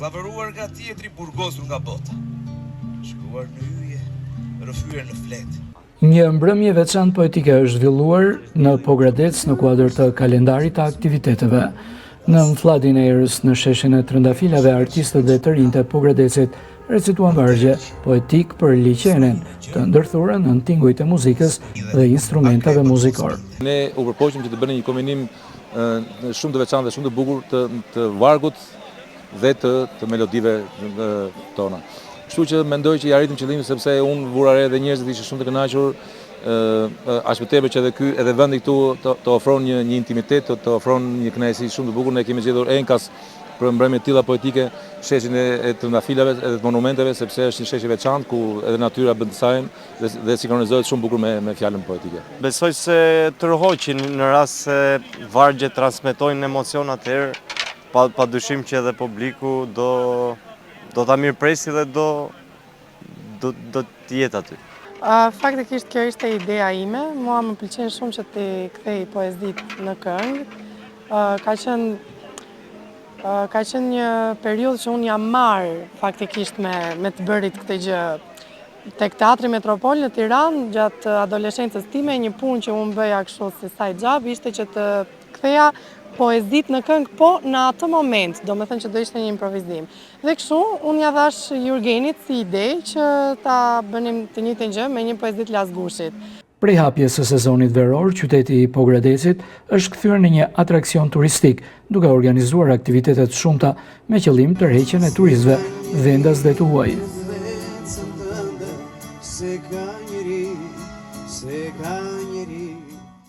Skllavëruar nga tjetri, burgosur nga bota. Shkruar në hyje, rrëfyer në flet. Një mbrëmje veçantë poetike është zhvilluar në Pogradec në kuadër të kalendarit të aktiviteteve. Në mfladin e erës në sheshin e Trëndafilave, artistët dhe të rinjtë e Pogradecit recituan vargje poetik për liqenen, të ndërthurë në tingujt e muzikës dhe instrumentave muzikor. Ne u përpoqëm që të bëni një kombinim shumë të veçantë dhe shumë të bukur të vargut dhe të melodive tona. Kështu që mendoj që i arritëm qëllimin sepse unë vura re dhe njerëzit ishin shumë të kënaqur, aq më tepër që edhe vendi këtu të ofron një intimitet, të ofron një kënaqësi shumë të bukur. Ne kemi zgjedhur Enkas për mbrëmje të tilla poetike, sheshin e Trëndafilave edhe të monumenteve, sepse është një sheshje e veçantë ku edhe natyra bën sajën dhe sinkronizohet shumë bukur me fjalën poetike. Besoj se tërhoqin në rast se vargjet transmetojnë emocion atëherë, padyshim që edhe publiku do ta mirëpresi dhe do të jetë aty. Faktikisht kjo ishte ideja ime. Mua më pëlqen shumë që t'i kthej poezitë në këngë. Ka qenë një periudhë që unë jam marrë faktikisht me të bërit këtë gjë. Tek Teatri Metropol në Tiranë, gjatë adoleshencës time, një punë që unë bëja kështu si side job ishte që të ktheja poezit në këngë, po në atë moment, do me thënë që do ishte një improvizim. Dhe kështu, unë ja dhash Jurgenit si ide që ta bënim të njëjtën gjë me një poezit Lasgushit. Prej hapjes së sezonit veror, qyteti i Pogradecit është kthyer në një atraksion turistik, duke organizuar aktivitetet shumta me qëllim tërheqjen e turistëve vendas dhe të huaj.